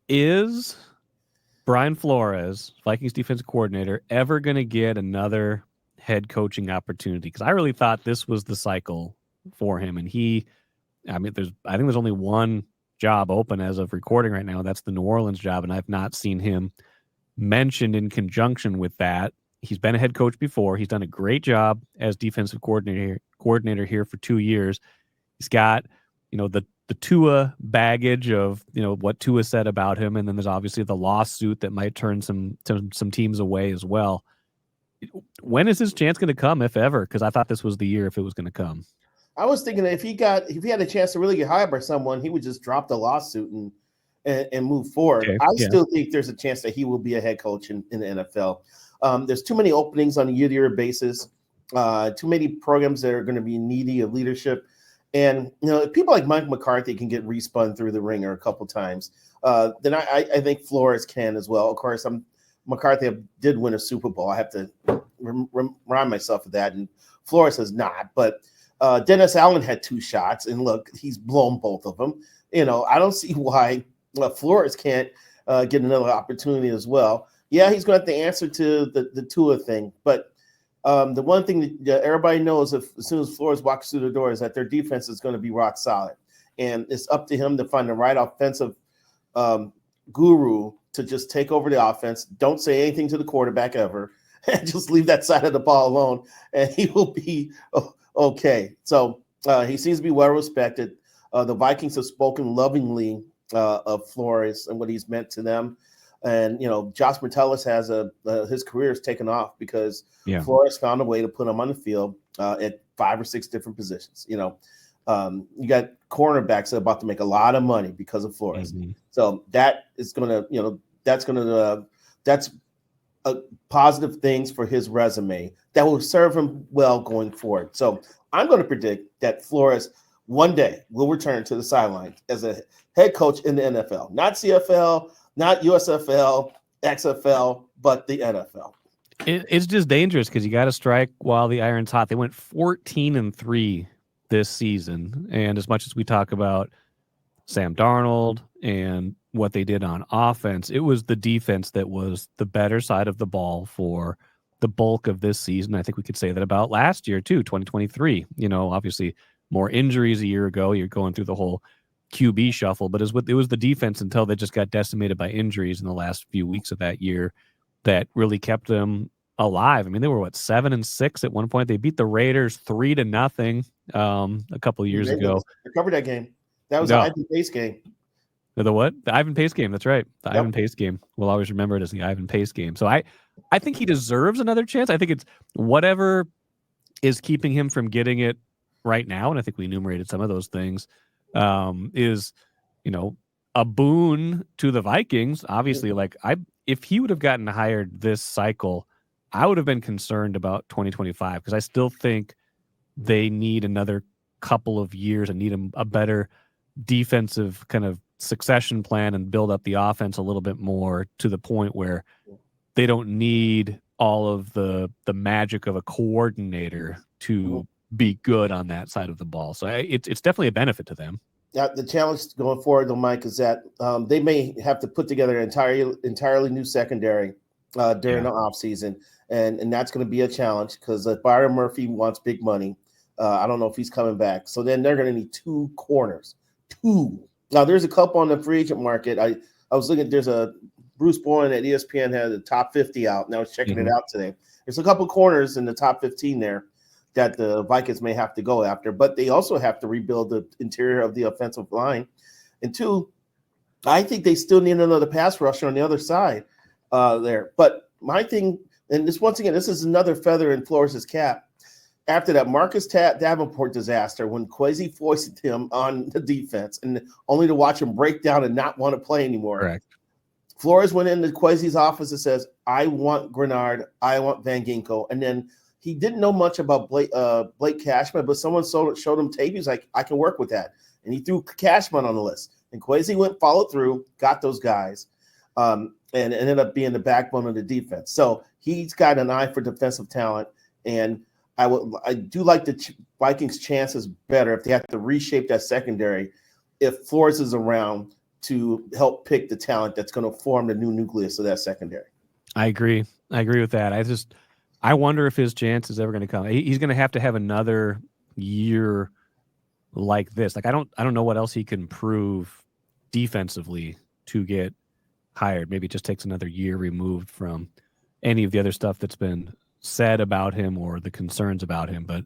Is Brian Flores, Vikings defensive coordinator, ever going to get another head coaching opportunity? Because I really thought this was the cycle for him. And I think there's only one job open as of recording right now. That's the New Orleans job. And I've not seen him mentioned in conjunction with that. He's been a head coach before. He's done a great job as defensive coordinator here for 2 years. He's got, the Tua baggage of, what Tua said about him, and then there's obviously the lawsuit that might turn some teams away as well. When is his chance going to come, if ever? Because I thought this was the year if it was going to come. I was thinking that if he had a chance to really get hired by someone, he would just drop the lawsuit and move forward. Okay, I yeah. still think there's a chance that he will be a head coach in the NFL. There's too many openings on a year-to-year basis, too many programs that are going to be needy of leadership. And, people like Mike McCarthy can get respun through the ringer a couple times. Then I think Flores can as well. Of course, McCarthy did win a Super Bowl. I have to remind myself of that. And Flores has not. But Dennis Allen had 2 shots. And look, he's blown both of them. I don't see why Flores can't get another opportunity as well. Yeah, he's going to have to answer to the Tua thing. But the one thing that everybody knows as soon as Flores walks through the door is that their defense is going to be rock solid. And it's up to him to find the right offensive guru to just take over the offense. Don't say anything to the quarterback ever. And just leave that side of the ball alone, and he will be okay. So he seems to be well respected. The Vikings have spoken lovingly of Flores and what he's meant to them. And, Josh Metellus has his career is taken off because Flores found a way to put him on the field at 5 or 6 different positions. You got cornerbacks that are about to make a lot of money because of Flores. Mm-hmm. So that is going to, that's positive things for his resume that will serve him well going forward. So I'm going to predict that Flores one day will return to the sideline as a head coach in the NFL, not CFL, not USFL, XFL, but the NFL. It's just dangerous because you got to strike while the iron's hot. They went 14-3 this season. And as much as we talk about Sam Darnold and what they did on offense, it was the defense that was the better side of the ball for the bulk of this season. I think we could say that about last year too, 2023. Obviously more injuries a year ago. You're going through the whole QB shuffle, but it was the defense until they just got decimated by injuries in the last few weeks of that year that really kept them alive. I mean, they were 7-6 at one point. They beat the Raiders 3-0 a couple of years ago. They covered that game. That was the Ivan Pace game. The what? The Ivan Pace game. That's right. The Ivan Pace game. We'll always remember it as the Ivan Pace game. So I think he deserves another chance. I think it's whatever is keeping him from getting it right now, and I think we enumerated some of those things, is, a boon to the Vikings. Obviously, if he would have gotten hired this cycle, I would have been concerned about 2025 because I still think they need another couple of years and need a better defensive kind of succession plan and build up the offense a little bit more to the point where they don't need all of the magic of a coordinator to be good on that side of the ball. So it's definitely a benefit to them. The challenge going forward, though, Mike, is that they may have to put together an entirely new secondary during the offseason, and that's going to be a challenge because Byron Murphy wants big money. I don't know if he's coming back. So then they're going to need 2 corners. 2. Now, there's a couple on the free agent market. I was looking – there's a Bruce Bowen at ESPN had the top 50 out, and I was checking it out today. There's a couple corners in the top 15 there that the Vikings may have to go after, but they also have to rebuild the interior of the offensive line. And 2, I think they still need another pass rusher on the other side there. But my thing, and this once again, this is another feather in Flores' cap. After that Marcus Davenport disaster, when Kwesi foisted him on the defense and only to watch him break down and not want to play anymore. Correct. Flores went into Kwesi's office and says, I want Grenard, I want Van Ginkel. And then he didn't know much about Blake Cashman, but someone showed him tape. He's like, I can work with that. And he threw Cashman on the list. And Kwesi followed through, got those guys, and ended up being the backbone of the defense. So he's got an eye for defensive talent. And I do like the Vikings' chances better if they have to reshape that secondary if Flores is around to help pick the talent that's going to form the new nucleus of that secondary. I agree with that. I wonder if his chance is ever going to come. He's going to have another year like this. Like I don't know what else he can prove defensively to get hired. Maybe it just takes another year removed from any of the other stuff that's been said about him or the concerns about him. But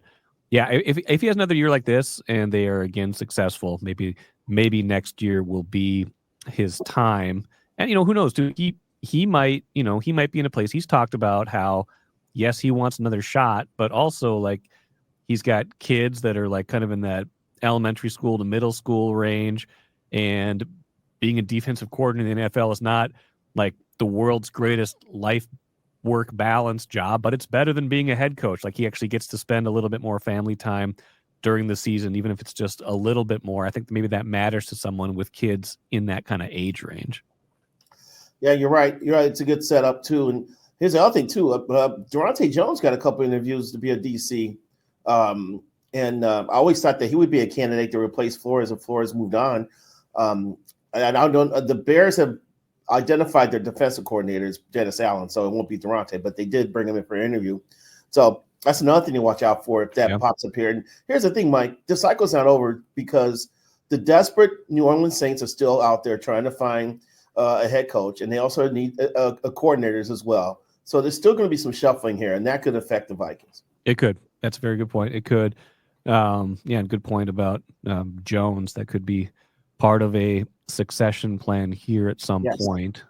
yeah, if he has another year like this and they are again successful, maybe next year will be his time. And who knows? He might be in a place. He's talked about how yes, he wants another shot, but also like he's got kids that are like kind of in that elementary school to middle school range, and being a defensive coordinator in the NFL is not like the world's greatest life work balance job, but it's better than being a head coach. Like he actually gets to spend a little bit more family time during the season, even if it's just a little bit more. I think maybe that matters to someone with kids in that kind of age range. Yeah, you're right. It's a good setup too. And here's the other thing too. Durante Jones got a couple interviews to be a DC. And I always thought that he would be a candidate to replace Flores if Flores moved on. And I don't. The Bears have identified their defensive coordinator as Dennis Allen, so it won't be Durante, but they did bring him in for an interview. So that's another thing to watch out for if that pops up here. And here's the thing, Mike: the cycle's not over because the desperate New Orleans Saints are still out there trying to find a head coach, and they also need coordinators as well. So there's still going to be some shuffling here, and that could affect the Vikings. It could. That's a very good point. It could. And good point about Jones. That could be part of a succession plan here at some point.